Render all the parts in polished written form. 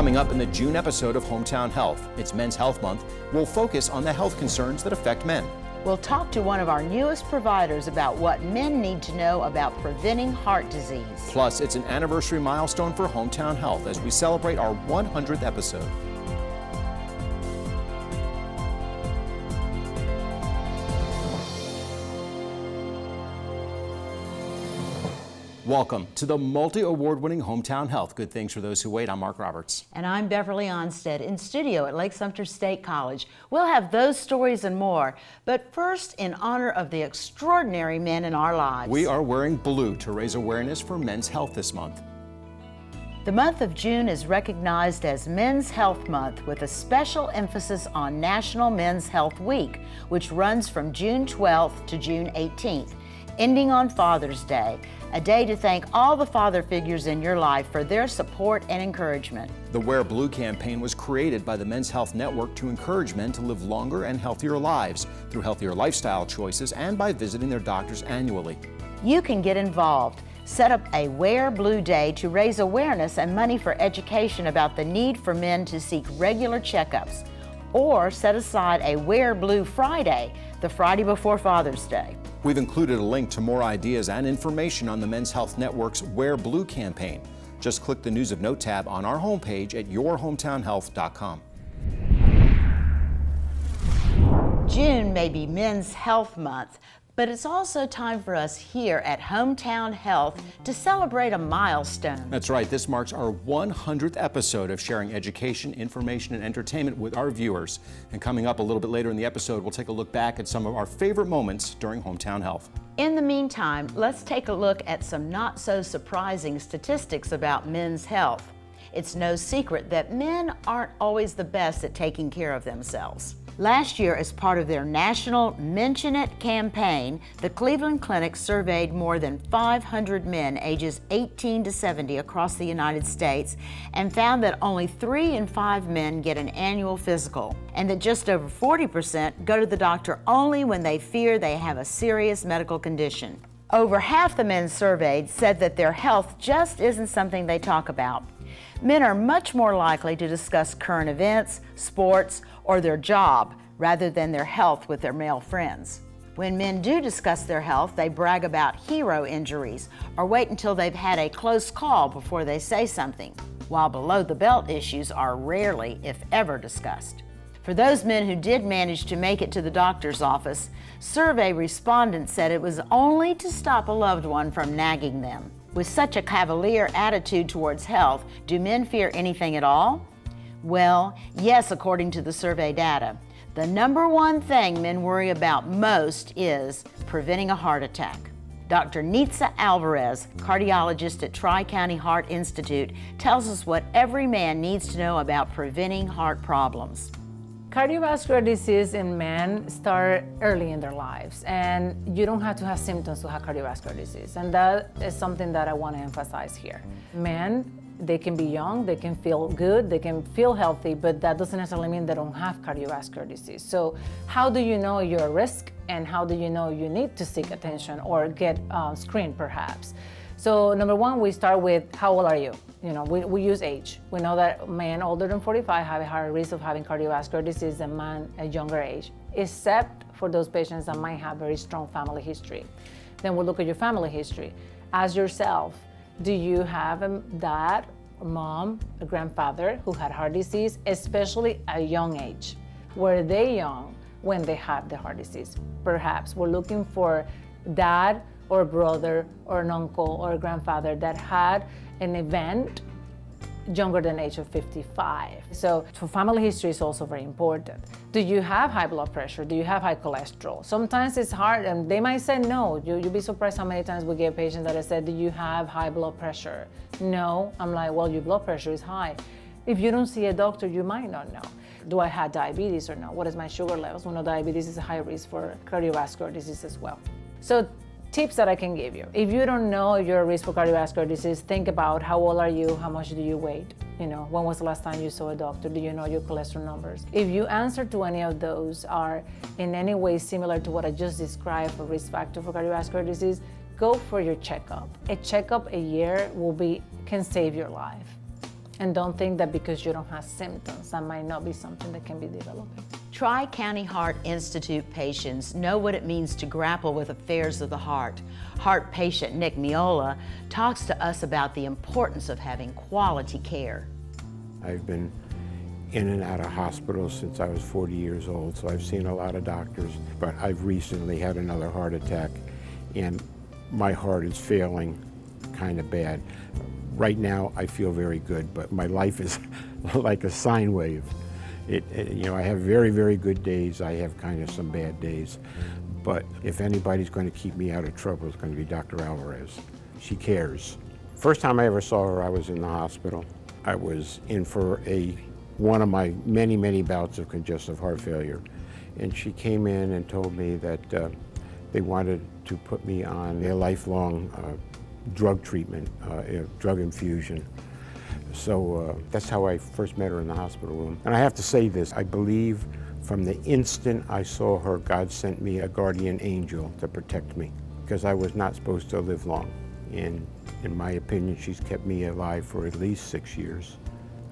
Coming up in the June episode of Hometown Health, it's Men's Health Month, we'll focus on the health concerns that affect men. We'll talk to one of our newest providers about what men need to know about preventing heart disease. Plus, it's an anniversary milestone for Hometown Health as we celebrate our 100th episode. Welcome to the multi-award-winning Hometown Health. Good things for those who wait. I'm Mark Roberts. And I'm Beverly Onstead in studio at Lake Sumter State College. We'll have those stories and more. But first, in honor of the extraordinary men in our lives, we are wearing blue to raise awareness for men's health this month. The month of June is recognized as Men's Health Month with a special emphasis on National Men's Health Week, which runs from June 12th to June 18th, ending on Father's Day, a day to thank all the father figures in your life for their support and encouragement. The Wear Blue campaign was created by the Men's Health Network to encourage men to live longer and healthier lives through healthier lifestyle choices and by visiting their doctors annually. You can get involved. Set up a Wear Blue Day to raise awareness and money for education about the need for men to seek regular checkups, or set aside a Wear Blue Friday, the Friday before Father's Day. We've included a link to more ideas and information on the Men's Health Network's Wear Blue campaign. Just click the News of Note tab on our homepage at yourhometownhealth.com. June may be Men's Health Month, but it's also time for us here at Hometown Health to celebrate a milestone. That's right. This marks our 100th episode of sharing education, information, and entertainment with our viewers. And coming up a little bit later in the episode, we'll take a look back at some of our favorite moments during Hometown Health. In the meantime, let's take a look at some not so surprising statistics about men's health. It's no secret that men aren't always the best at taking care of themselves. Last year, as part of their national Mention It campaign, the Cleveland Clinic surveyed more than 500 men ages 18 to 70 across the United States and found that only 3 in 5 men get an annual physical, and that just over 40% go to the doctor only when they fear they have a serious medical condition. Over half the men surveyed said that their health just isn't something they talk about. Men are much more likely to discuss current events, sports, or their job rather than their health with their male friends. When men do discuss their health, they brag about hero injuries or wait until they've had a close call before they say something, while below-the-belt issues are rarely, if ever, discussed. For those men who did manage to make it to the doctor's office, survey respondents said it was only to stop a loved one from nagging them. With such a cavalier attitude towards health, do men fear anything at all? Well, yes, according to the survey data. The number one thing men worry about most is preventing a heart attack. Dr. Nitza Alvarez, cardiologist at Tri-County Heart Institute, tells us what every man needs to know about preventing heart problems. Cardiovascular disease in men start early in their lives, and you don't have to have symptoms to have cardiovascular disease, and that is something that I want to emphasize here. Men, they can be young, they can feel good, they can feel healthy, but that doesn't necessarily mean they don't have cardiovascular disease. So how do you know you're at risk, and how do you know you need to seek attention or get screened perhaps? So number one, we start with how old are you? You know, we use age. We know that men older than 45 have a higher risk of having cardiovascular disease than men at younger age, except for those patients that might have very strong family history. Then we'll look at your family history. Ask yourself, do you have a dad, a mom, a grandfather who had heart disease, especially at a young age? Were they young when they had the heart disease? Perhaps we're looking for dad or a brother or an uncle or a grandfather that had an event younger than age of 55. So family history is also very important. Do you have high blood pressure? Do you have high cholesterol? Sometimes it's hard, and they might say no. You'll be surprised how many times we get patients that have said, do you have high blood pressure? No. I'm like, well, your blood pressure is high. If you don't see a doctor, you might not know. Do I have diabetes or not? What is my sugar levels? We know diabetes is a high risk for cardiovascular disease as well. So tips that I can give you. If you don't know you're at risk for cardiovascular disease, think about how old are you, how much do you weigh? You know, when was the last time you saw a doctor? Do you know your cholesterol numbers? If you answer to any of those are in any way similar to what I just described for risk factor for cardiovascular disease, go for your checkup. A checkup a year can save your life. And don't think that because you don't have symptoms, that might not be something that can be developing. Tri-County Heart Institute patients know what it means to grapple with affairs of the heart. Heart patient Nick Miola talks to us about the importance of having quality care. I've been in and out of hospitals since I was 40 years old, so I've seen a lot of doctors, but I've recently had another heart attack, and my heart is failing kind of bad. Right now, I feel very good, but my life is like a sine wave. I have very, very good days. I have kind of some bad days. But if anybody's going to keep me out of trouble, it's going to be Dr. Alvarez. She cares. First time I ever saw her, I was in the hospital. I was in for one of my many, many bouts of congestive heart failure. And she came in and told me that they wanted to put me on a lifelong drug treatment, drug infusion. So that's how I first met her in the hospital room. And I have to say this, I believe from the instant I saw her, God sent me a guardian angel to protect me, because I was not supposed to live long. And in my opinion, she's kept me alive for at least 6 years.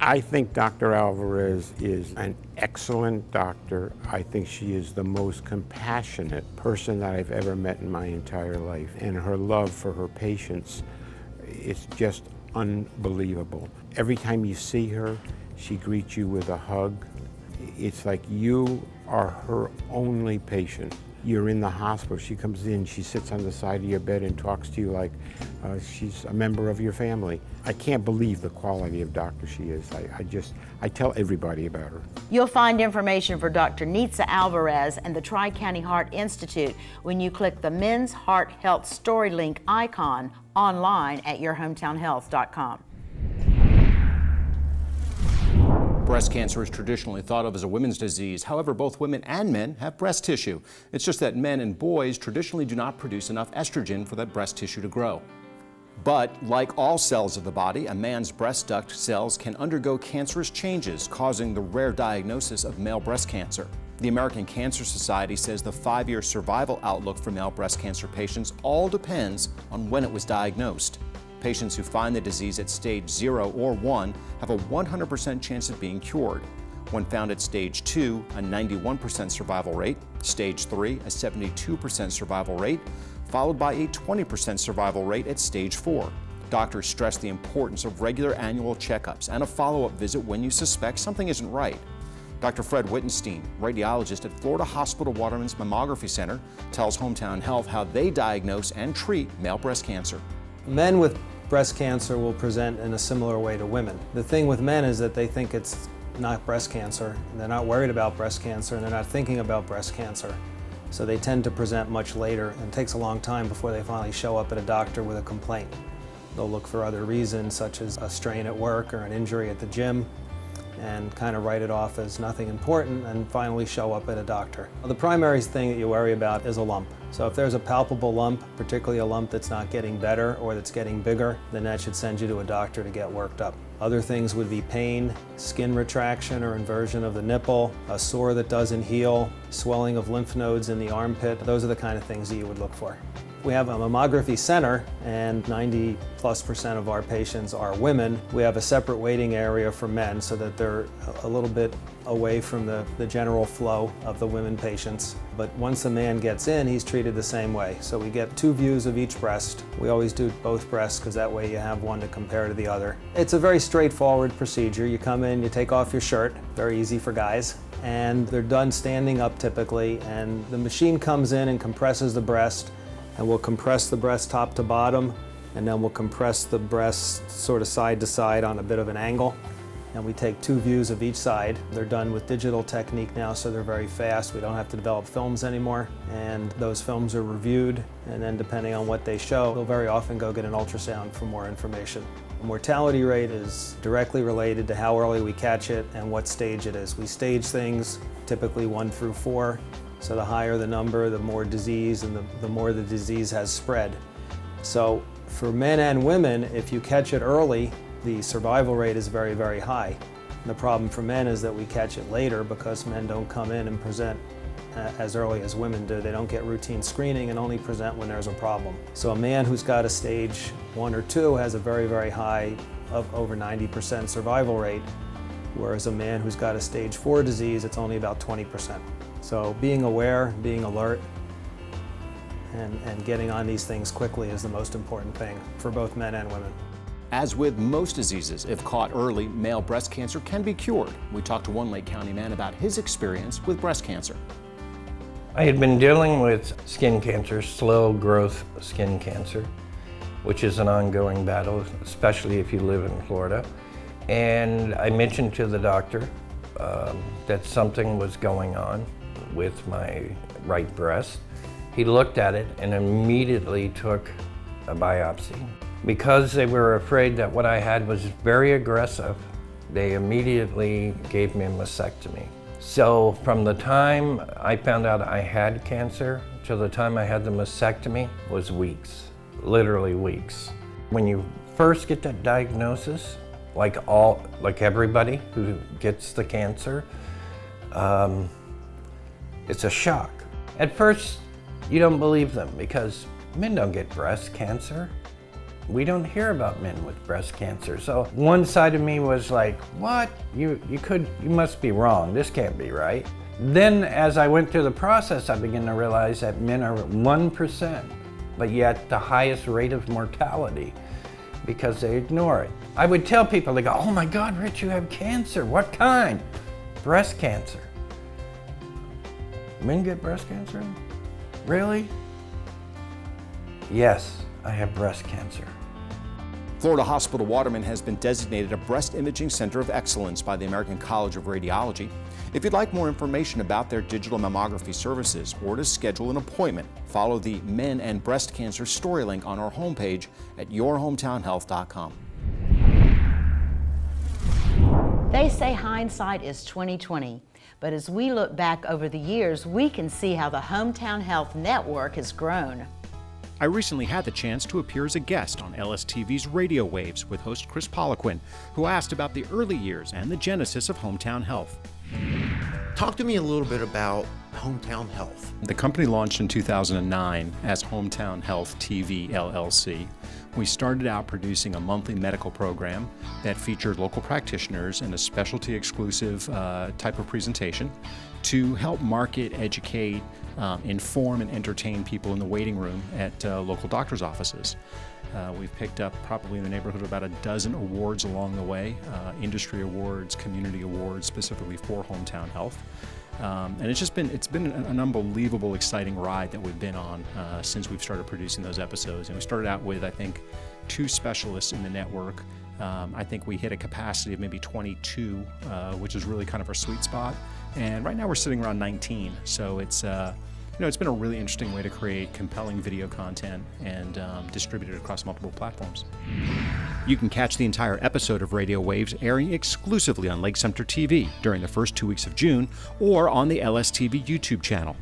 I think Dr. Alvarez is an excellent doctor. I think she is the most compassionate person that I've ever met in my entire life. And her love for her patients, it's just unbelievable. Every time you see her, she greets you with a hug. It's like you are her only patient. You're in the hospital, she comes in, she sits on the side of your bed and talks to you like she's a member of your family. I can't believe the quality of doctor she is. I tell everybody about her. You'll find information for Dr. Nitza Alvarez and the Tri-County Heart Institute when you click the Men's Heart Health Story Link icon online at yourhometownhealth.com. Breast cancer is traditionally thought of as a women's disease. However, both women and men have breast tissue. It's just that men and boys traditionally do not produce enough estrogen for that breast tissue to grow. But like all cells of the body, a man's breast duct cells can undergo cancerous changes, causing the rare diagnosis of male breast cancer. The American Cancer Society says the 5-year survival outlook for male breast cancer patients all depends on when it was diagnosed. Patients who find the disease at stage 0 or 1 have a 100% chance of being cured. When found at stage 2, a 91% survival rate, stage 3, a 72% survival rate, followed by a 20% survival rate at stage 4. Doctors stress the importance of regular annual checkups and a follow-up visit when you suspect something isn't right. Dr. Fred Wittenstein, radiologist at Florida Hospital Waterman's Mammography Center, tells Hometown Health how they diagnose and treat male breast cancer. Men with breast cancer will present in a similar way to women. The thing with men is that they think it's not breast cancer, and they're not worried about breast cancer, and they're not thinking about breast cancer. So they tend to present much later, and it takes a long time before they finally show up at a doctor with a complaint. They'll look for other reasons, such as a strain at work or an injury at the gym, and kind of write it off as nothing important and finally show up at a doctor. The primary thing that you worry about is a lump. So if there's a palpable lump, particularly a lump that's not getting better or that's getting bigger, then that should send you to a doctor to get worked up. Other things would be pain, skin retraction or inversion of the nipple, a sore that doesn't heal, swelling of lymph nodes in the armpit. Those are the kind of things that you would look for. We have a mammography center, and 90+% of our patients are women. We have a separate waiting area for men so that they're a little bit away from the general flow of the women patients. But once a man gets in, he's treated the same way. So we get 2 views of each breast. We always do both breasts because that way you have one to compare to the other. It's a very straightforward procedure. You come in, you take off your shirt, very easy for guys, and they're done standing up typically, and the machine comes in and compresses the breast, and we'll compress the breast top to bottom, and then we'll compress the breast sort of side to side on a bit of an angle. And we take 2 views of each side. They're done with digital technique now, so they're very fast. We don't have to develop films anymore. And those films are reviewed, and then depending on what they show, they'll very often go get an ultrasound for more information. The mortality rate is directly related to how early we catch it and what stage it is. We stage things typically 1 through 4. So the higher the number, the more disease, and the more the disease has spread. So for men and women, if you catch it early, the survival rate is very, very high. And the problem for men is that we catch it later because men don't come in and present as early as women do. They don't get routine screening and only present when there's a problem. So a man who's got a stage 1 or 2 has a very, very high of over 90% survival rate, whereas a man who's got a stage 4 disease, it's only about 20%. So being aware, being alert, and getting on these things quickly is the most important thing for both men and women. As with most diseases, if caught early, male breast cancer can be cured. We talked to one Lake County man about his experience with breast cancer. I had been dealing with skin cancer, slow growth skin cancer, which is an ongoing battle, especially if you live in Florida. And I mentioned to the doctor that something was going on with my right breast. He looked at it and immediately took a biopsy. Because they were afraid that what I had was very aggressive, they immediately gave me a mastectomy. So from the time I found out I had cancer to the time I had the mastectomy was weeks, literally weeks. When you first get that diagnosis, like everybody who gets the cancer, it's a shock. At first, you don't believe them because men don't get breast cancer. We don't hear about men with breast cancer. So one side of me was like, what? You must be wrong. This can't be right. Then as I went through the process, I began to realize that men are 1%, but yet the highest rate of mortality because they ignore it. I would tell people, they go, oh my God, Rich, you have cancer. What kind? Breast cancer. Men get breast cancer? Really? Yes, I have breast cancer. Florida Hospital Waterman has been designated a breast imaging center of excellence by the American College of Radiology. If you'd like more information about their digital mammography services or to schedule an appointment, follow the Men and Breast Cancer story link on our homepage at yourhometownhealth.com. They say hindsight is 20/20, but as we look back over the years, we can see how the Hometown Health Network has grown. I recently had the chance to appear as a guest on LSTV's Radio Waves with host Chris Poliquin, who asked about the early years and the genesis of Hometown Health. Talk to me a little bit about Hometown Health. The company launched in 2009 as Hometown Health TV LLC. We started out producing a monthly medical program that featured local practitioners in a specialty exclusive type of presentation to help market, educate, inform, and entertain people in the waiting room at local doctor's offices. We've picked up probably in the neighborhood of about a dozen awards along the way, industry awards, community awards, specifically for Hometown Health. And it's been an unbelievable, exciting ride that we've been on since we've started producing those episodes. And we started out with, I think, 2 specialists in the network. I think we hit a capacity of maybe 22, which is really kind of our sweet spot. And right now we're sitting around 19. So it's it's been a really interesting way to create compelling video content and distribute it across multiple platforms. You can catch the entire episode of Radio Waves airing exclusively on Lake Sumter TV during the first 2 weeks of June or on the LSTV YouTube channel.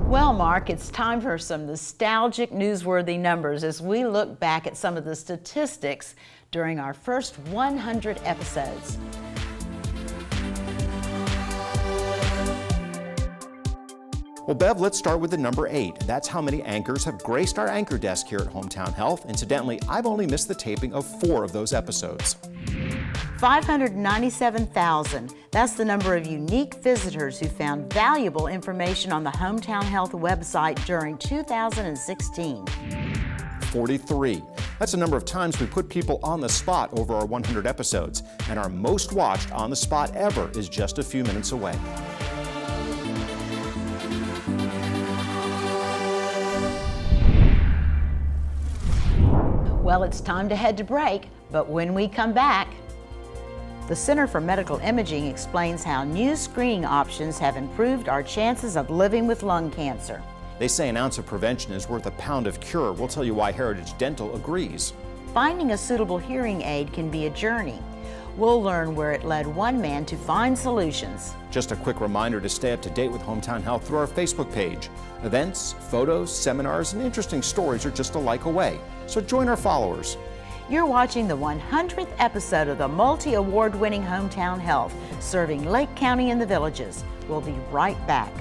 Well, Mark, it's time for some nostalgic, newsworthy numbers as we look back at some of the statistics during our first 100 episodes. Well, Bev, let's start with the number 8. That's how many anchors have graced our anchor desk here at Hometown Health. Incidentally, I've only missed the taping of 4 of those episodes. 597,000. That's the number of unique visitors who found valuable information on the Hometown Health website during 2016. 43. That's the number of times we put people on the spot over our 100 episodes. And our most watched on the spot ever is just a few minutes away. Well, it's time to head to break, but when we come back, the Center for Medical Imaging explains how new screening options have improved our chances of living with lung cancer. They say an ounce of prevention is worth a pound of cure. We'll tell you why Heritage Dental agrees. Finding a suitable hearing aid can be a journey. We'll learn where it led one man to find solutions. Just a quick reminder to stay up to date with Hometown Health through our Facebook page. Events, photos, seminars, and interesting stories are just a like away. So join our followers. You're watching the 100th episode of the multi-award-winning Hometown Health, serving Lake County and the Villages. We'll be right back.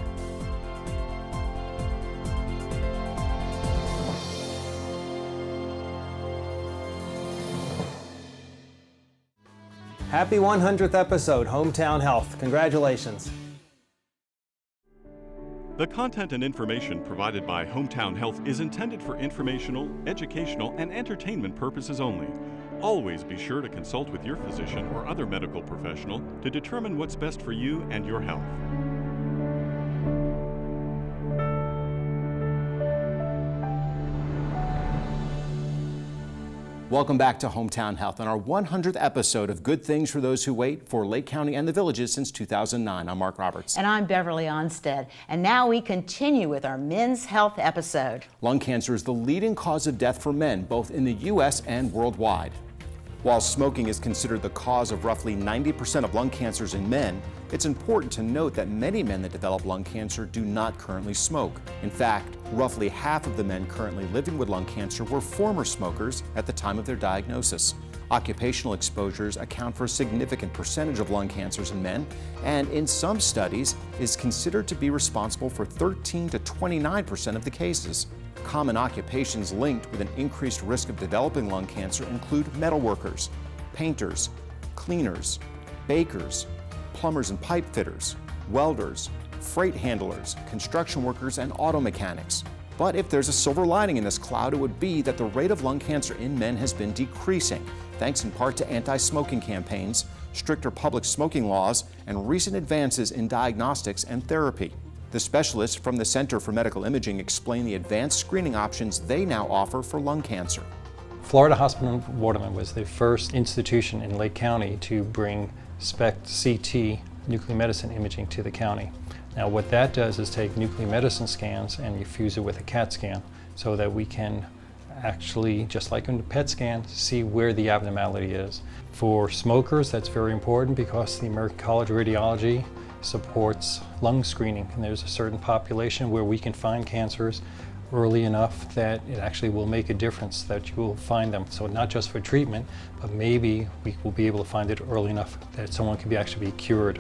Happy 100th episode, Hometown Health. Congratulations. The content and information provided by Hometown Health is intended for informational, educational, and entertainment purposes only. Always be sure to consult with your physician or other medical professional to determine what's best for you and your health. Welcome back to Hometown Health on our 100th episode of Good Things for Those Who Wait for Lake County and the Villages since 2009. I'm Mark Roberts. And I'm Beverly Onstead. And now we continue with our Men's Health episode. Lung cancer is the leading cause of death for men, both in the U.S. and worldwide. While smoking is considered the cause of roughly 90% of lung cancers in men, it's important to note that many men that develop lung cancer do not currently smoke. In fact, roughly half of the men currently living with lung cancer were former smokers at the time of their diagnosis. Occupational exposures account for a significant percentage of lung cancers in men, and in some studies is considered to be responsible for 13 to 29% of the cases. Common occupations linked with an increased risk of developing lung cancer include metal workers, painters, cleaners, bakers, plumbers and pipe fitters, welders, freight handlers, construction workers, and auto mechanics. But if there's a silver lining in this cloud, it would be that the rate of lung cancer in men has been decreasing, thanks in part to anti-smoking campaigns, stricter public smoking laws, and recent advances in diagnostics and therapy. The specialists from the Center for Medical Imaging explain the advanced screening options they now offer for lung cancer. Florida Hospital in Waterman was the first institution in Lake County to bring SPECT-CT nuclear medicine imaging to the county. Now what that does is take nuclear medicine scans and you fuse it with a CAT scan so that we can actually, just like in the PET scan, see where the abnormality is. For smokers, that's very important because the American College of Radiology supports lung screening, and there's a certain population where we can find cancers early enough that it actually will make a difference, that you will find them. So not just for treatment, but maybe we will be able to find it early enough that someone can actually be cured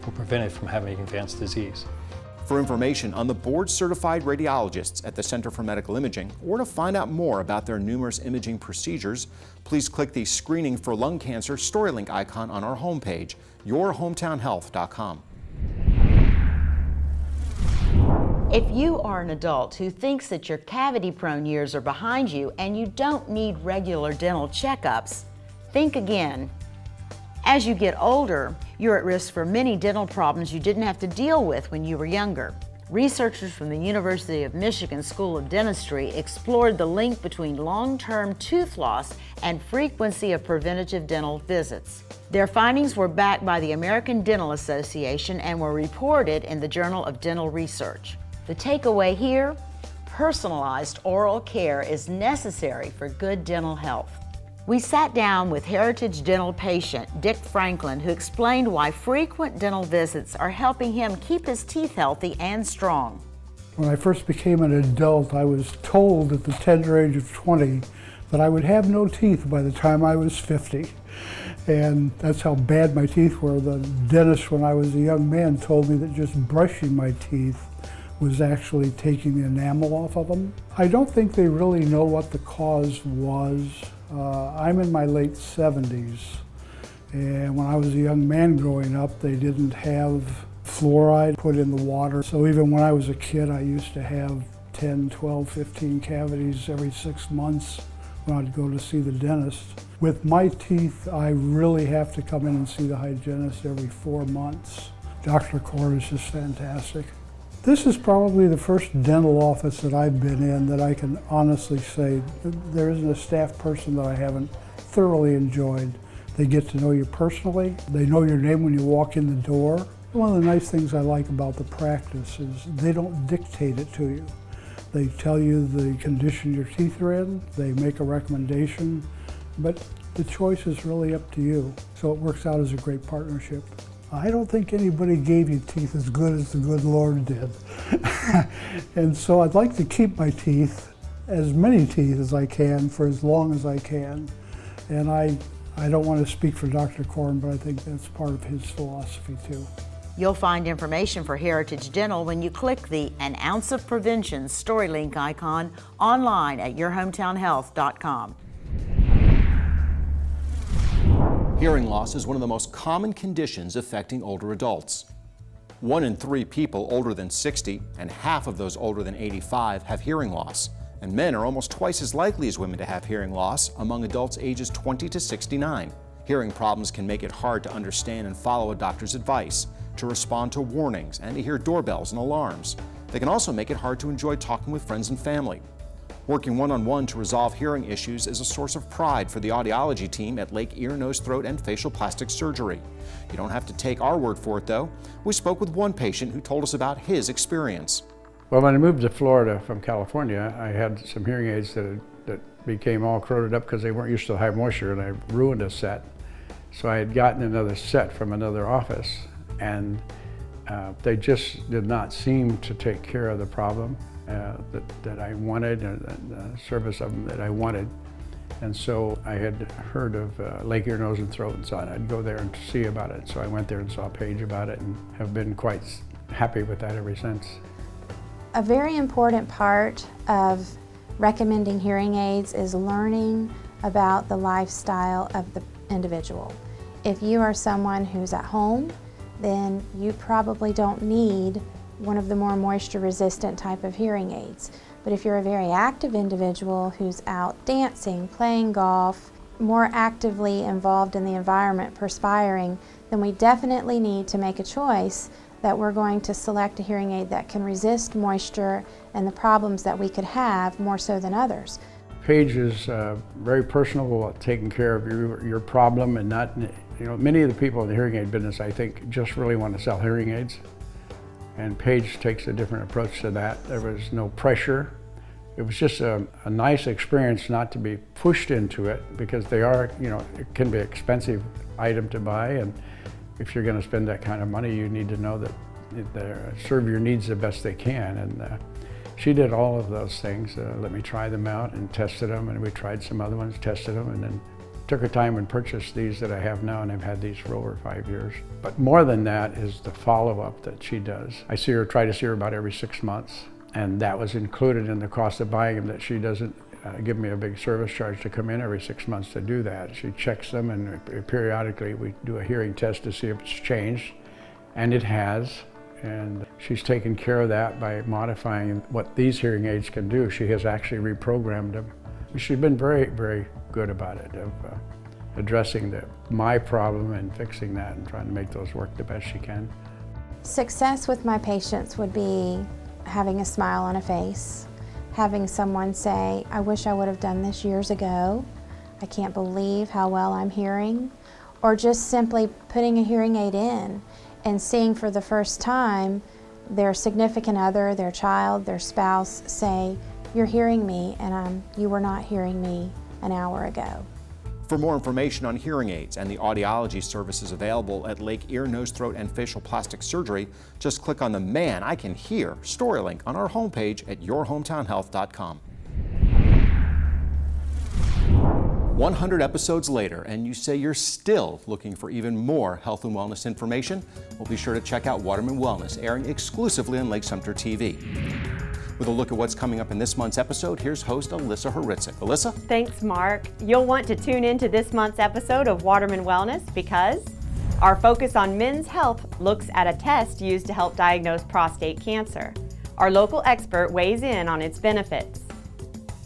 or prevented from having advanced disease. For information on the board-certified radiologists at the Center for Medical Imaging, or to find out more about their numerous imaging procedures, please click the Screening for Lung Cancer StoryLink icon on our homepage, yourhometownhealth.com. If you are an adult who thinks that your cavity-prone years are behind you and you don't need regular dental checkups, think again. As you get older, you're at risk for many dental problems you didn't have to deal with when you were younger. Researchers from the University of Michigan School of Dentistry explored the link between long-term tooth loss and frequency of preventative dental visits. Their findings were backed by the American Dental Association and were reported in the Journal of Dental Research. The takeaway here: personalized oral care is necessary for good dental health. We sat down with Heritage Dental patient Dick Franklin, who explained why frequent dental visits are helping him keep his teeth healthy and strong. When I first became an adult, I was told at the tender age of 20 that I would have no teeth by the time I was 50. And that's how bad my teeth were. The dentist, when I was a young man, told me that just brushing my teeth was actually taking the enamel off of them. I don't think they really know what the cause was. I'm in my late 70s, and when I was a young man growing up, they didn't have fluoride put in the water. So even when I was a kid, I used to have 10, 12, 15 cavities every 6 months when I'd go to see the dentist. With my teeth, I really have to come in and see the hygienist every 4 months. Dr. Korn is just fantastic. This is probably the first dental office that I've been in that I can honestly say there isn't a staff person that I haven't thoroughly enjoyed. They get to know you personally. They know your name when you walk in the door. One of the nice things I like about the practice is they don't dictate it to you. They tell you the condition your teeth are in, they make a recommendation, but the choice is really up to you. So it works out as a great partnership. I don't think anybody gave you teeth as good as the good Lord did. And so I'd like to keep my teeth, as many teeth as I can, for as long as I can. And I don't want to speak for Dr. Korn, but I think that's part of his philosophy too. You'll find information for Heritage Dental when you click the An Ounce of Prevention StoryLink icon online at yourhometownhealth.com. Hearing loss is one of the most common conditions affecting older adults. 1 in 3 people older than 60 and half of those older than 85 have hearing loss. And men are almost twice as likely as women to have hearing loss among adults ages 20 to 69. Hearing problems can make it hard to understand and follow a doctor's advice, to respond to warnings, and to hear doorbells and alarms. They can also make it hard to enjoy talking with friends and family. Working one-on-one to resolve hearing issues is a source of pride for the audiology team at Lake Ear, Nose, Throat, and Facial Plastic Surgery. You don't have to take our word for it, though. We spoke with one patient who told us about his experience. Well, when I moved to Florida from California, I had some hearing aids that became all corroded up because they weren't used to high moisture, and I ruined a set. So I had gotten another set from another office, and they just did not seem to take care of the problem that I wanted, and the service of them that I wanted. And so I had heard of Lake Ear, Nose, and Throat, and so I'd go there and see about it. So I went there and saw a page about it and have been quite happy with that ever since. A very important part of recommending hearing aids is learning about the lifestyle of the individual. If you are someone who's at home, then you probably don't need one of the more moisture-resistant type of hearing aids. But if you're a very active individual who's out dancing, playing golf, more actively involved in the environment, perspiring, then we definitely need to make a choice that we're going to select a hearing aid that can resist moisture and the problems that we could have more so than others. Paige is very personable about taking care of your problem, and not, many of the people in the hearing aid business, I think, just really want to sell hearing aids. And Paige takes a different approach to that. There was no pressure. It was just a nice experience not to be pushed into it, because they are, it can be an expensive item to buy, and if you're going to spend that kind of money, you need to know that they serve your needs the best they can. And she did all of those things. Let me try them out and tested them, and we tried some other ones, tested them, and then took her time and purchased these that I have now, and I've had these for over 5 years. But more than that is the follow-up that she does. I try to see her about every 6 months, and that was included in the cost of buying them, that she doesn't give me a big service charge to come in every 6 months to do that. She checks them, and periodically we do a hearing test to see if it's changed, and it has. And she's taken care of that by modifying what these hearing aids can do. She has actually reprogrammed them. She's been very, very good about it, of addressing my problem and fixing that and trying to make those work the best she can. Success with my patients would be having a smile on a face, having someone say, I wish I would have done this years ago, I can't believe how well I'm hearing, or just simply putting a hearing aid in and seeing for the first time their significant other, their child, their spouse say, you're hearing me, and you were not hearing me an hour ago. For more information on hearing aids and the audiology services available at Lake Ear, Nose, Throat, and Facial Plastic Surgery, just click on the Man I Can Hear story link on our homepage at yourhometownhealth.com. 100 episodes later, and you say you're still looking for even more health and wellness information? Well, be sure to check out Waterman Wellness, airing exclusively on Lake Sumter TV. With a look at what's coming up in this month's episode, here's host Alyssa Horitzik. Alyssa? Thanks, Mark. You'll want to tune into this month's episode of Waterman Wellness because our focus on men's health looks at a test used to help diagnose prostate cancer. Our local expert weighs in on its benefits.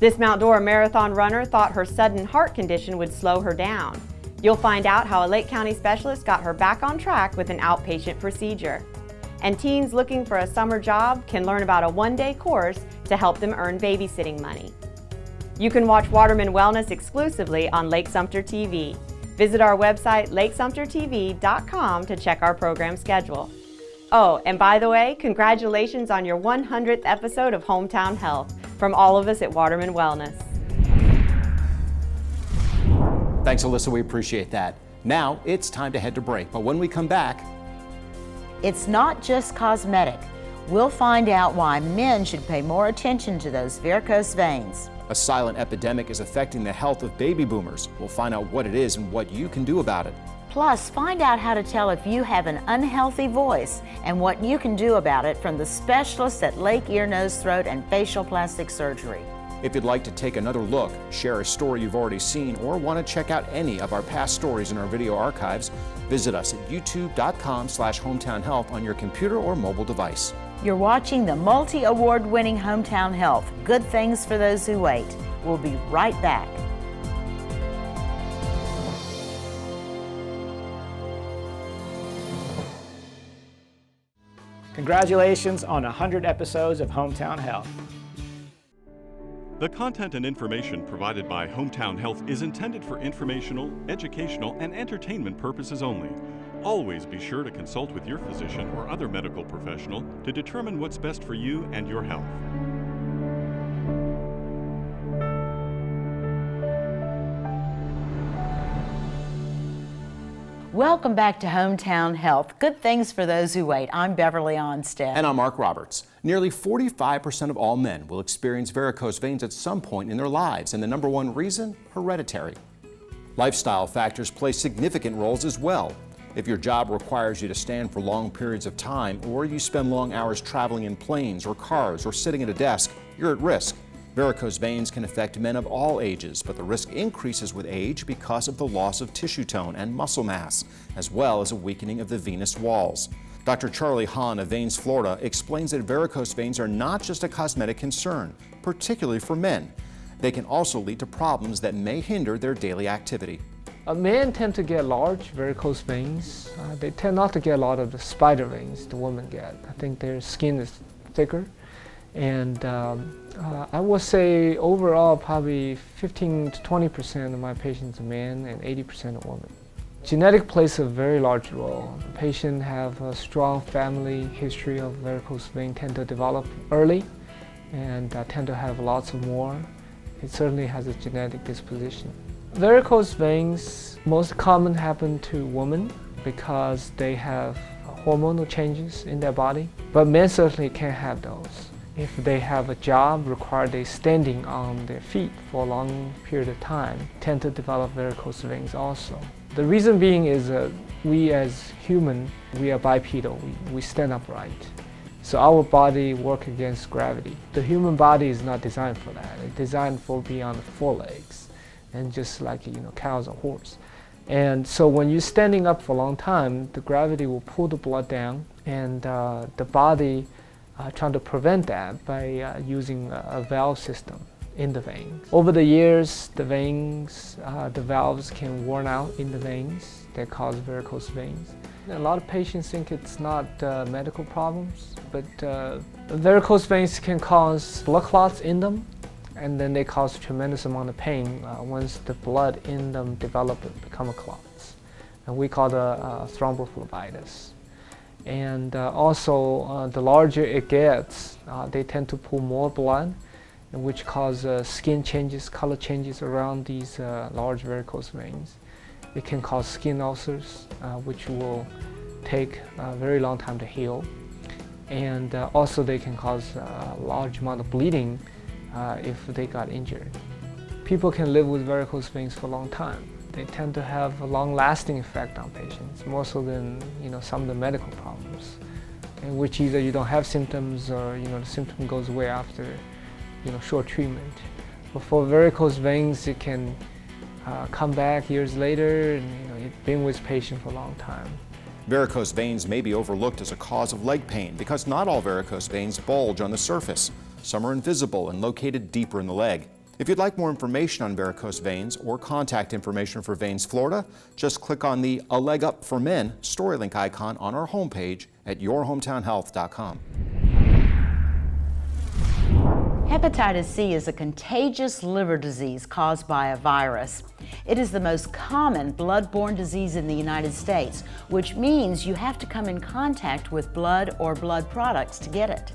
This Mount Dora marathon runner thought her sudden heart condition would slow her down. You'll find out how a Lake County specialist got her back on track with an outpatient procedure. And teens looking for a summer job can learn about a one-day course to help them earn babysitting money. You can watch Waterman Wellness exclusively on Lake Sumter TV. Visit our website, lakesumtertv.com, to check our program schedule. Oh, and by the way, congratulations on your 100th episode of Hometown Health from all of us at Waterman Wellness. Thanks, Alyssa. We appreciate that. Now it's time to head to break, but when we come back, it's not just cosmetic. We'll find out why men should pay more attention to those varicose veins. a silent epidemic is affecting the health of baby boomers. We'll find out what it is and what you can do about it. Plus, find out how to tell if you have an unhealthy voice and what you can do about it from the specialists at Lake Ear, Nose, Throat, and Facial Plastic Surgery. If you'd like to take another look, share a story you've already seen, or want to check out any of our past stories in our video archives, visit us at youtube.com/hometownhealth on your computer or mobile device. You're watching the multi-award winning Hometown Health. Good things for those who wait. We'll be right back. Congratulations on 100 episodes of Hometown Health. The content and information provided by Hometown Health is intended for informational, educational, and entertainment purposes only. Always be sure to consult with your physician or other medical professional to determine what's best for you and your health. Welcome back to Hometown Health. Good things for those who wait. I'm Beverly Onstead. And I'm Mark Roberts. Nearly 45% of all men will experience varicose veins at some point in their lives, and the number one reason? Hereditary. Lifestyle factors play significant roles as well. If your job requires you to stand for long periods of time, or you spend long hours traveling in planes or cars or sitting at a desk, you're at risk. Varicose veins can affect men of all ages, but the risk increases with age because of the loss of tissue tone and muscle mass, as well as a weakening of the venous walls. Dr. Charlie Hahn of Veins, Florida, explains that varicose veins are not just a cosmetic concern, particularly for men. They can also lead to problems that may hinder their daily activity. Men tend to get large varicose veins. They tend not to get a lot of the spider veins the women get. I think their skin is thicker. And I would say overall probably 15 to 20% of my patients are men and 80% are women. Genetic plays a very large role. The patient have a strong family history of varicose vein, tend to develop early and tend to have lots of more. It certainly has a genetic disposition. Varicose veins most common happen to women because they have hormonal changes in their body, but men certainly can have those. If they have a job require they standing on their feet for a long period of time, tend to develop varicose veins also. The reason being is we as human, we are bipedal, we stand upright. So our body work against gravity. The human body is not designed for that. It's designed for being on the four legs, and just like cows or horse. And so when you're standing up for a long time, the gravity will pull the blood down, and the body trying to prevent that by using a valve system in the veins. Over the years, the veins, the valves can worn out in the veins that cause varicose veins. A lot of patients think it's not medical problems, but varicose veins can cause blood clots in them, and then they cause a tremendous amount of pain once the blood in them become clots. And we call the thrombophlebitis. And also, the larger it gets, they tend to pull more blood, which cause skin changes, color changes around these large varicose veins. It can cause skin ulcers, which will take a very long time to heal. And also they can cause a large amount of bleeding if they got injured. People can live with varicose veins for a long time. They tend to have a long-lasting effect on patients, more so than some of the medical problems, in which either you don't have symptoms or the symptom goes away after short treatment. But for varicose veins, it can come back years later, and it's been with patient for a long time. Varicose veins may be overlooked as a cause of leg pain because not all varicose veins bulge on the surface. Some are invisible and located deeper in the leg. If you'd like more information on varicose veins or contact information for Veins Florida, just click on the A Leg Up for Men story link icon on our homepage at yourhometownhealth.com. Hepatitis C is a contagious liver disease caused by a virus. It is the most common blood-borne disease in the United States, which means you have to come in contact with blood or blood products to get it.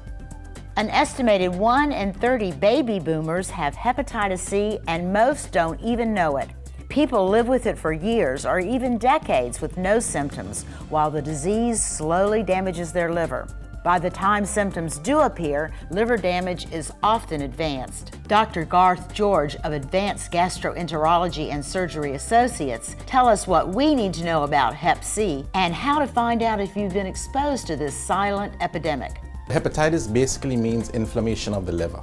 An estimated 1 in 30 baby boomers have hepatitis C, and most don't even know it. People live with it for years or even decades with no symptoms, while the disease slowly damages their liver. By the time symptoms do appear, liver damage is often advanced. Dr. Garth George of Advanced Gastroenterology and Surgery Associates tell us what we need to know about Hep C and how to find out if you've been exposed to this silent epidemic. Hepatitis basically means inflammation of the liver.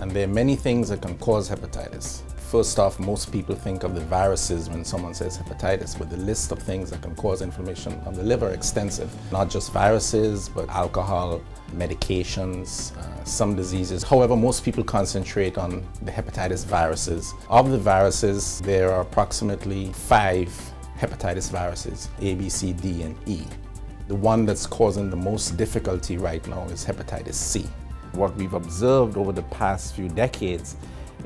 And there are many things that can cause hepatitis. First off, most people think of the viruses when someone says hepatitis, but the list of things that can cause inflammation of the liver are extensive. Not just viruses, but alcohol, medications, some diseases. However, most people concentrate on the hepatitis viruses. Of the viruses, there are approximately 5 hepatitis viruses, A, B, C, D, and E. The one that's causing the most difficulty right now is hepatitis C. What we've observed over the past few decades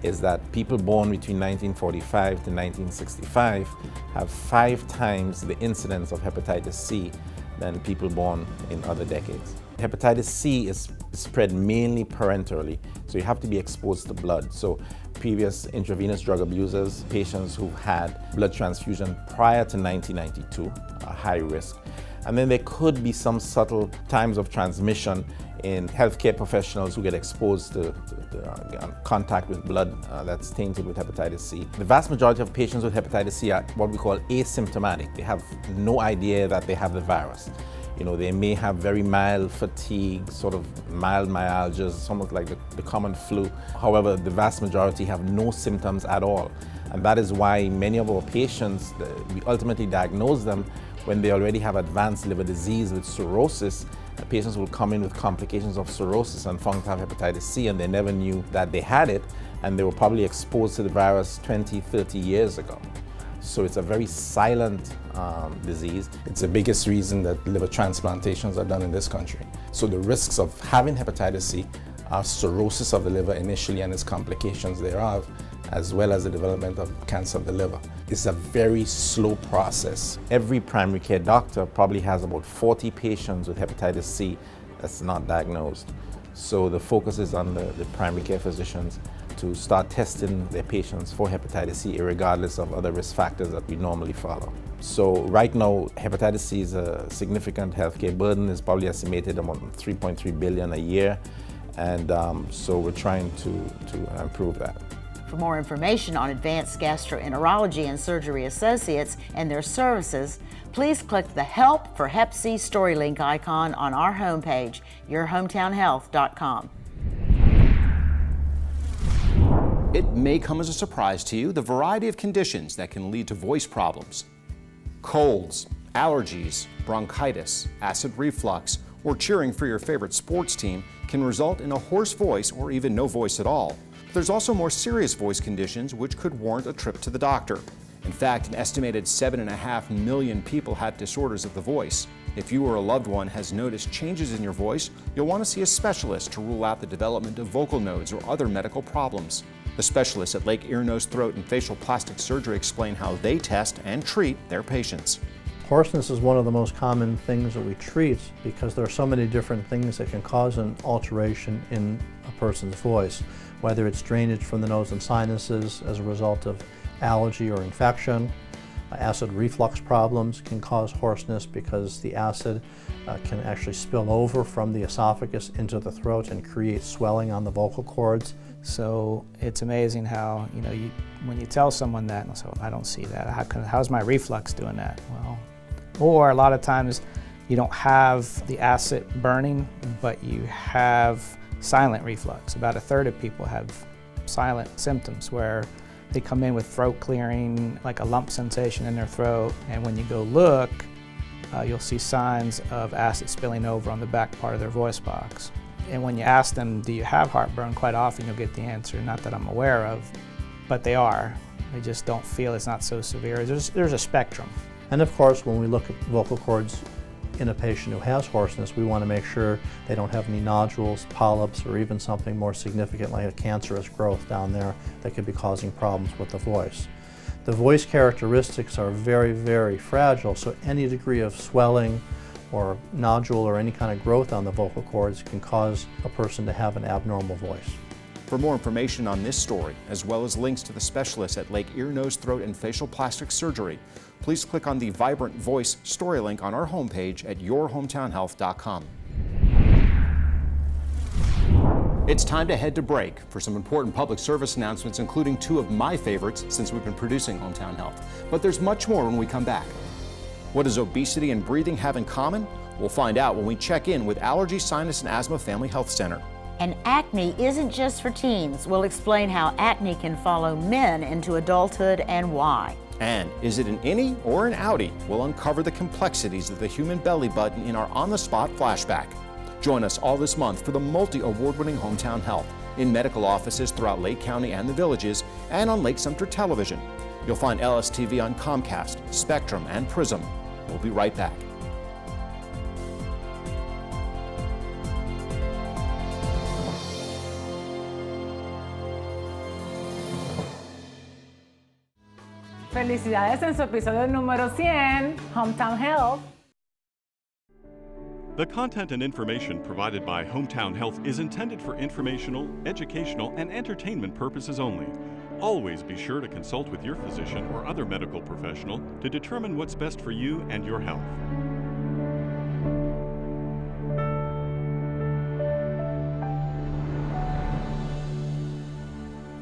is that people born between 1945 to 1965 have 5 times the incidence of hepatitis C than people born in other decades. Hepatitis C is spread mainly parenterally, so you have to be exposed to blood. So previous intravenous drug abusers, patients who've had blood transfusion prior to 1992 are high risk. And then there could be some subtle times of transmission in healthcare professionals who get exposed to contact with blood that's tainted with hepatitis C. The vast majority of patients with hepatitis C are what we call asymptomatic. They have no idea that they have the virus. You know, they may have very mild fatigue, sort of mild myalgias, somewhat like the common flu. However, the vast majority have no symptoms at all. And that is why many of our patients, we ultimately diagnose them when they already have advanced liver disease with cirrhosis. Patients will come in with complications of cirrhosis and found to have hepatitis C, and they never knew that they had it, and they were probably exposed to the virus 20, 30 years ago. So it's a very silent disease. It's the biggest reason that liver transplantations are done in this country. So the risks of having hepatitis C are cirrhosis of the liver initially and its complications thereof, as well as the development of cancer of the liver. It's a very slow process. Every primary care doctor probably has about 40 patients with hepatitis C that's not diagnosed. So the focus is on the primary care physicians to start testing their patients for hepatitis C, regardless of other risk factors that we normally follow. So right now, hepatitis C is a significant healthcare burden. It's probably estimated about $3.3 billion a year. And so we're trying to improve that. For more information on Advanced Gastroenterology and Surgery Associates and their services, please click the Help for Hep C Story link icon on our homepage, yourhometownhealth.com. It may come as a surprise to you the variety of conditions that can lead to voice problems. Colds, allergies, bronchitis, acid reflux, or cheering for your favorite sports team can result in a hoarse voice or even no voice at all. There's also more serious voice conditions which could warrant a trip to the doctor. In fact, an estimated 7.5 million people have disorders of the voice. If you or a loved one has noticed changes in your voice, you'll want to see a specialist to rule out the development of vocal nodes or other medical problems. The specialists at Lake Ear, Nose, Throat and Facial Plastic Surgery explain how they test and treat their patients. Hoarseness is one of the most common things that we treat because there are so many different things that can cause an alteration in a person's voice, whether it's drainage from the nose and sinuses as a result of allergy or infection. Acid reflux problems can cause hoarseness because the acid can actually spill over from the esophagus into the throat and create swelling on the vocal cords. So it's amazing how, when you tell someone that, and so I don't see that. How's my reflux doing that? Well, or a lot of times you don't have the acid burning, but you have silent reflux. About a third of people have silent symptoms where they come in with throat clearing, like a lump sensation in their throat, and when you go look, you'll see signs of acid spilling over on the back part of their voice box. And when you ask them, do you have heartburn, quite often you'll get the answer, not that I'm aware of, but they are. They just don't feel it's not so severe. There's a spectrum. And of course, when we look at vocal cords in a patient who has hoarseness, we want to make sure they don't have any nodules, polyps, or even something more significant like a cancerous growth down there that could be causing problems with the voice. The voice characteristics are very, very fragile, so any degree of swelling or nodule or any kind of growth on the vocal cords can cause a person to have an abnormal voice. For more information on this story, as well as links to the specialists at Lake Ear, Nose, Throat and Facial Plastic Surgery, please click on the Vibrant Voice story link on our homepage at yourhometownhealth.com. It's time to head to break for some important public service announcements, including 2 of my favorites since we've been producing Hometown Health. But there's much more when we come back. What does obesity and breathing have in common? We'll find out when we check in with Allergy, Sinus and Asthma Family Health Center. And acne isn't just for teens. We'll explain how acne can follow men into adulthood and why. And is it an innie or an outie? We'll uncover the complexities of the human belly button in our on-the-spot flashback. Join us all this month for the multi-award-winning Hometown Health in medical offices throughout Lake County and the Villages, and on Lake Sumter Television. You'll find LSTV on Comcast, Spectrum, and Prism. We'll be right back. Felicidades en su episodio número 100, Hometown Health. The content and information provided by Hometown Health is intended for informational, educational, and entertainment purposes only. Always be sure to consult with your physician or other medical professional to determine what's best for you and your health.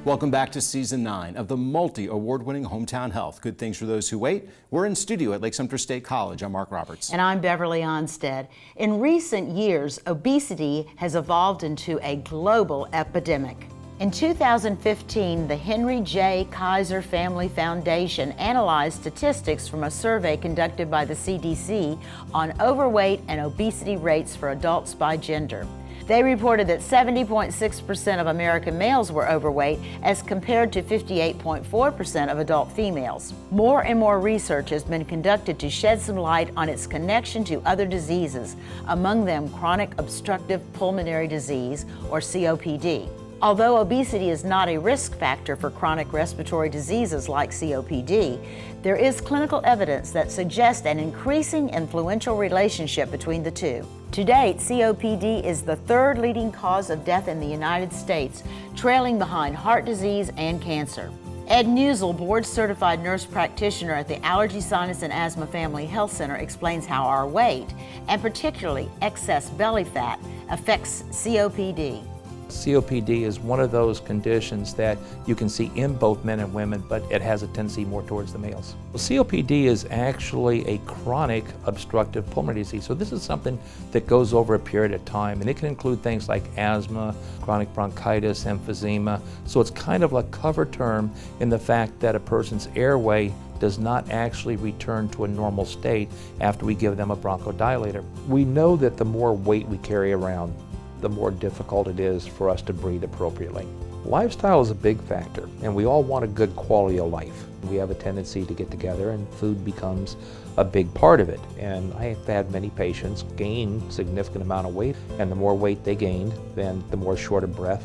Welcome back to Season 9 of the multi-award-winning Hometown Health. Good things for those who wait. We're in studio at Lake Sumter State College. I'm Mark Roberts. And I'm Beverly Onstead. In recent years, obesity has evolved into a global epidemic. In 2015, the Henry J. Kaiser Family Foundation analyzed statistics from a survey conducted by the CDC on overweight and obesity rates for adults by gender. They reported that 70.6% of American males were overweight as compared to 58.4% of adult females. More and more research has been conducted to shed some light on its connection to other diseases, among them chronic obstructive pulmonary disease, or COPD. Although obesity is not a risk factor for chronic respiratory diseases like COPD, there is clinical evidence that suggests an increasing influential relationship between the two. To date, COPD is the third leading cause of death in the United States, trailing behind heart disease and cancer. Ed Newsel, board-certified nurse practitioner at the Allergy, Sinus, and Asthma Family Health Center, explains how our weight, and particularly excess belly fat, affects COPD. COPD is one of those conditions that you can see in both men and women, but it has a tendency more towards the males. Well, COPD is actually a chronic obstructive pulmonary disease. So this is something that goes over a period of time, and it can include things like asthma, chronic bronchitis, emphysema. So it's kind of a cover term in the fact that a person's airway does not actually return to a normal state after we give them a bronchodilator. We know that the more weight we carry around, the more difficult it is for us to breathe appropriately. Lifestyle is a big factor, and we all want a good quality of life. We have a tendency to get together, and food becomes a big part of it. And I have had many patients gain significant amount of weight, and the more weight they gained, then the more short of breath,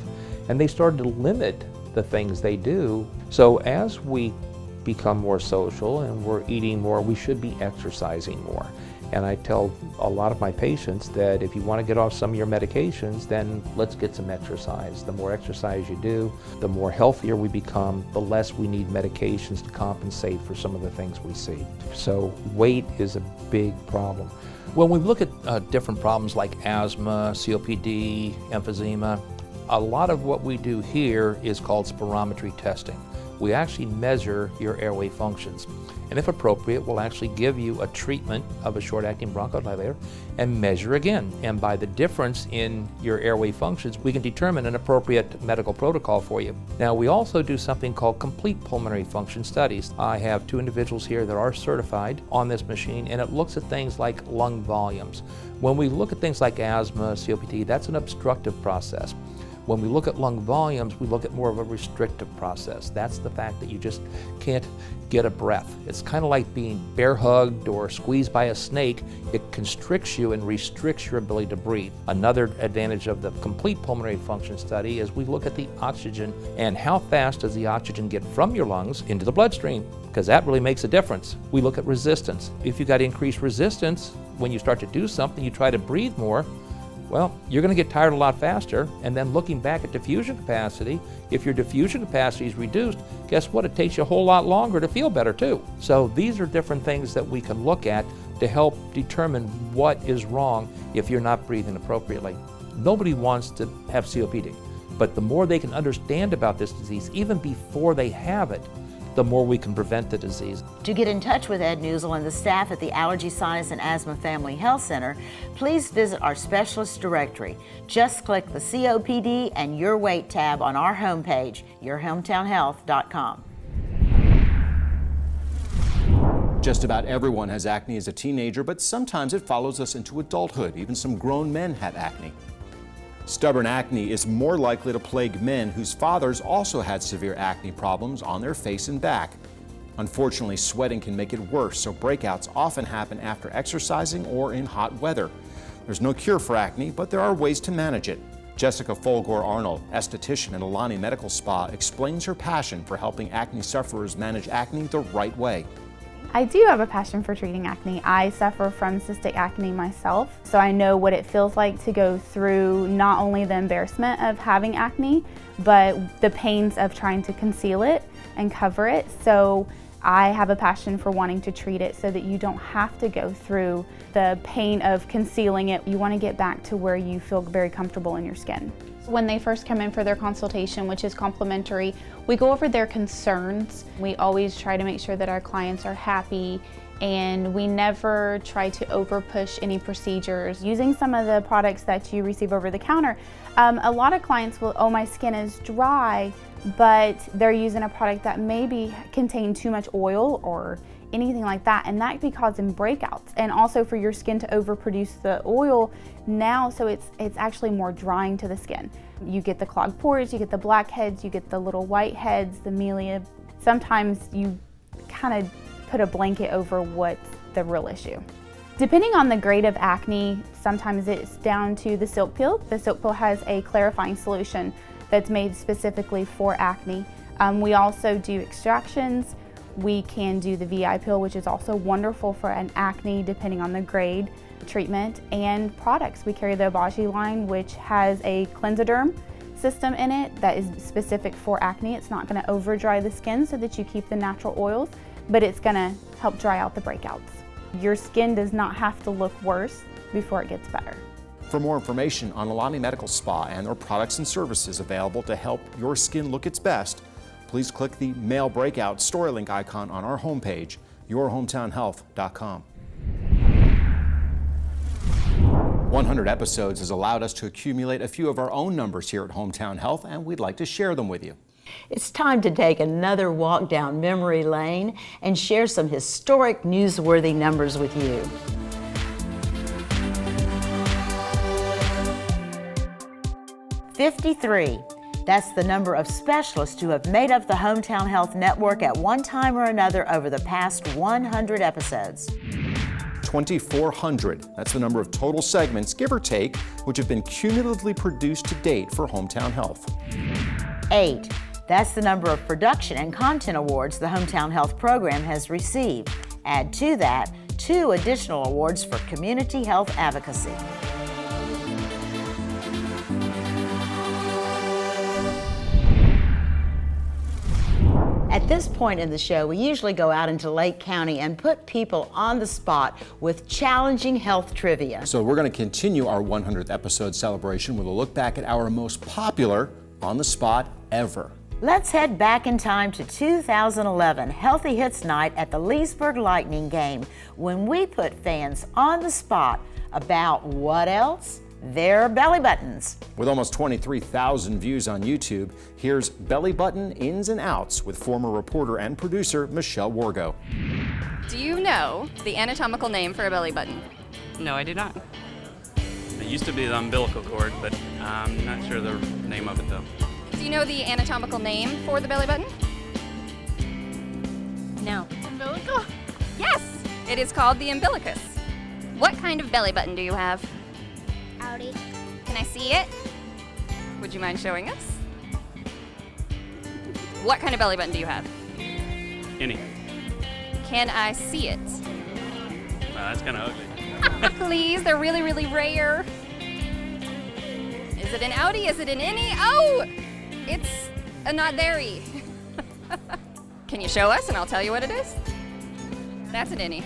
and they started to limit the things they do. So as we become more social and we're eating more, we should be exercising more. And I tell a lot of my patients that if you want to get off some of your medications, then let's get some exercise. The more exercise you do, the more healthier we become, the less we need medications to compensate for some of the things we see. So weight is a big problem. When we look at different problems like asthma, COPD, emphysema, a lot of what we do here is called spirometry testing. We actually measure your airway functions. And if appropriate, we'll actually give you a treatment of a short-acting bronchodilator and measure again. And by the difference in your airway functions, we can determine an appropriate medical protocol for you. Now, we also do something called complete pulmonary function studies. I have 2 individuals here that are certified on this machine, and it looks at things like lung volumes. When we look at things like asthma, COPD, that's an obstructive process. When we look at lung volumes, we look at more of a restrictive process. That's the fact that you just can't get a breath. It's kind of like being bear hugged or squeezed by a snake. It constricts you and restricts your ability to breathe. Another advantage of the complete pulmonary function study is we look at the oxygen and how fast does the oxygen get from your lungs into the bloodstream, because that really makes a difference. We look at resistance. If you've got increased resistance, when you start to do something, you try to breathe more, well, you're going to get tired a lot faster. And then looking back at diffusion capacity, if your diffusion capacity is reduced, guess what? It takes you a whole lot longer to feel better too. So these are different things that we can look at to help determine what is wrong if you're not breathing appropriately. Nobody wants to have COPD, but the more they can understand about this disease, even before they have it, the more we can prevent the disease. To get in touch with Ed Newsel and the staff at the Allergy, Sinus, and Asthma Family Health Center, please visit our specialist directory. Just click the COPD and Your Weight tab on our homepage, yourhometownhealth.com. Just about everyone has acne as a teenager, but sometimes it follows us into adulthood. Even some grown men have acne. Stubborn acne is more likely to plague men whose fathers also had severe acne problems on their face and back. Unfortunately, sweating can make it worse, so breakouts often happen after exercising or in hot weather. There's no cure for acne, but there are ways to manage it. Jessica Folgore-Arnold, esthetician at Alani Medical Spa, explains her passion for helping acne sufferers manage acne the right way. I do have a passion for treating acne. I suffer from cystic acne myself, so I know what it feels like to go through not only the embarrassment of having acne, but the pains of trying to conceal it and cover it. So I have a passion for wanting to treat it so that you don't have to go through the pain of concealing it. You want to get back to where you feel very comfortable in your skin. When they first come in for their consultation, which is complimentary, we go over their concerns. We always try to make sure that our clients are happy, and we never try to over push any procedures. Using some of the products that you receive over the counter, a lot of clients will, oh, my skin is dry, but they're using a product that maybe contain too much oil or anything like that, and that could be causing breakouts. And also for your skin to overproduce the oil now, so it's actually more drying to the skin. You get the clogged pores, you get the blackheads, you get the little whiteheads, the melia. Sometimes you kind of put a blanket over what's the real issue. Depending on the grade of acne, sometimes it's down to the Silk Peel. The Silk Peel has a clarifying solution that's made specifically for acne. We also do extractions. We can do the VI Peel, which is also wonderful for an acne, depending on the grade, treatment, and products. We carry the Obagi line, which has a Cleansoderm system in it that is specific for acne. It's not going to over dry the skin so that you keep the natural oils, but it's going to help dry out the breakouts. Your skin does not have to look worse before it gets better. For more information on Alani Medical Spa and their products and services available to help your skin look its best, please click the Male Breakout story link icon on our homepage, yourhometownhealth.com. 100 episodes has allowed us to accumulate a few of our own numbers here at Hometown Health, and we'd like to share them with you. It's time to take another walk down memory lane and share some historic, newsworthy numbers with you. 53. That's the number of specialists who have made up the Hometown Health Network at one time or another over the past 100 episodes. 2,400. That's the number of total segments, give or take, which have been cumulatively produced to date for Hometown Health. 8. That's the number of production and content awards the Hometown Health program has received. Add to that 2 additional awards for community health advocacy. At this point in the show, we usually go out into Lake County and put people on the spot with challenging health trivia. So we're going to continue our 100th episode celebration with a look back at our most popular on the spot ever. Let's head back in time to 2011, Healthy Hits Night at the Leesburg Lightning game, when we put fans on the spot about what else? Their belly buttons. With almost 23,000 views on YouTube, here's Belly Button Ins and Outs with former reporter and producer Michelle Wargo. Do you know the anatomical name for a belly button? No, I do not. It used to be the umbilical cord, but I'm not sure the name of it though. Do you know the anatomical name for the belly button? No. Umbilical? Yes! It is called the umbilicus. What kind of belly button do you have? Audi. Can I see it? Would you mind showing us? What kind of belly button do you have? Any. Can I see it? That's kind of ugly. Please, they're really, really rare. Is it an Audi? Is it an innie? Oh! It's a not dairy. Can you show us and I'll tell you what it is? That's an innie.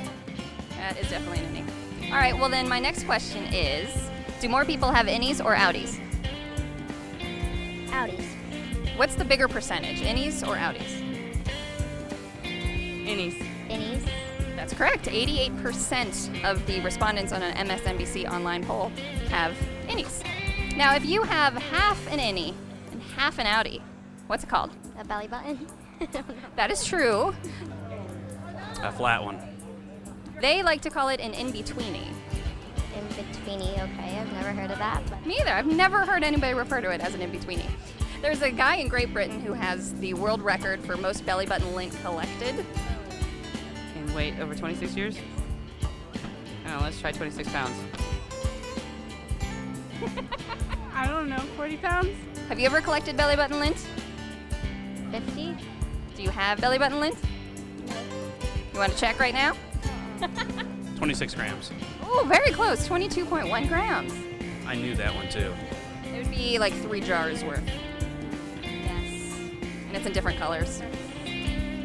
That is definitely an innie. All right, well then my next question is, do more people have innies or Audis? Audis. What's the bigger percentage, innies or Audis? Innies. Innies. That's correct. 88% of the respondents on an MSNBC online poll have innies. Now, if you have half an innie and half an outie, what's it called? A belly button. That is true. A flat one. They like to call it an in-betweenie. In-betweenie, okay. I've never heard of that. But Me either. I've never heard anybody refer to it as an in-betweenie. There's a guy in Great Britain who has the world record for most belly button lint collected. And wait, over 26 years? Oh, let's try 26 pounds. I don't know, 40 pounds? Have you ever collected belly button lint? 50? Do you have belly button lint? You want to check right now? 26 grams. Oh, very close. 22.1 grams. I knew that one too. It would be like 3 jars worth. Yes. And it's in different colors.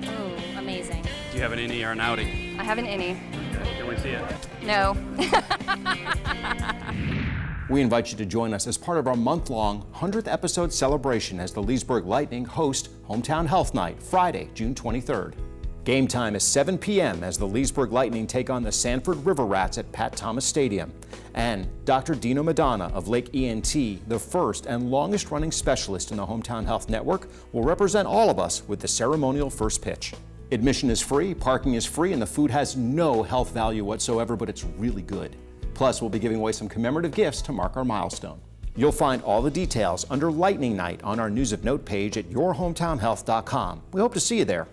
Oh, amazing. Do you have an innie or an outie? I have an innie. Can we see it? No. We invite you to join us as part of our month-long 100th episode celebration as the Leesburg Lightning host Hometown Health Night, Friday, June 23rd. Game time is 7 p.m. as the Leesburg Lightning take on the Sanford River Rats at Pat Thomas Stadium. And Dr. Dino Madonna of Lake ENT, the first and longest-running specialist in the Hometown Health Network, will represent all of us with the ceremonial first pitch. Admission is free, parking is free, and the food has no health value whatsoever, but it's really good. Plus, we'll be giving away some commemorative gifts to mark our milestone. You'll find all the details under Lightning Night on our News of Note page at yourhometownhealth.com. We hope to see you there.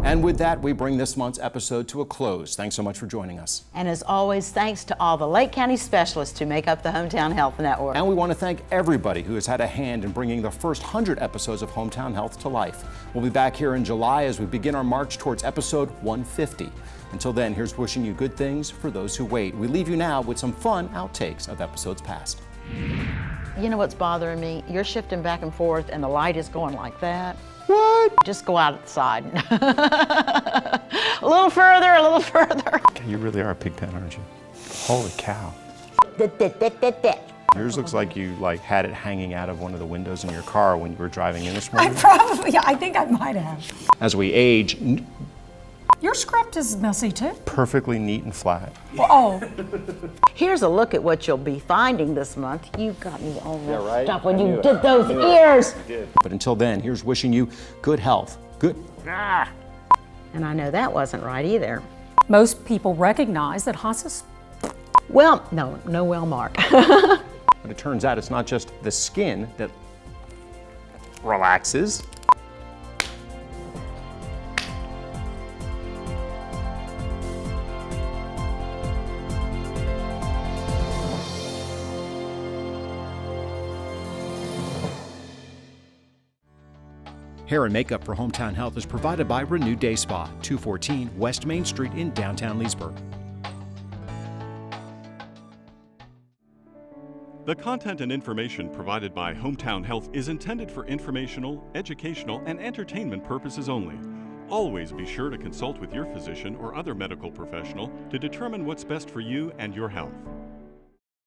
And with that, we bring this month's episode to a close. Thanks so much for joining us. And as always, thanks to all the Lake County specialists who make up the Hometown Health Network. And we want to thank everybody who has had a hand in bringing the first 100 episodes of Hometown Health to life. We'll be back here in July as we begin our march towards episode 150. Until then, here's wishing you good things for those who wait. We leave you now with some fun outtakes of episodes past. You know what's bothering me? You're shifting back and forth and the light is going like that. What? Just go outside. A little further, a little further. You really are a pig pen, aren't you? Holy cow. Yours looks like you had it hanging out of one of the windows in your car when you were driving in this morning. I think I might have. As we age, Your script is messy too. Perfectly neat and flat. Oh. Here's a look at what you'll be finding this month. You got me all messed right? up when I you knew did it. those I knew it. ears. You did. But until then, here's wishing you good health. And I know that wasn't right either. Most people recognize that hospice. Well, no well, Mark. But it turns out it's not just the skin that relaxes. Hair and makeup for Hometown Health is provided by Renew Day Spa, 214 West Main Street in downtown Leesburg. The content and information provided by Hometown Health is intended for informational, educational, and entertainment purposes only. Always be sure to consult with your physician or other medical professional to determine what's best for you and your health.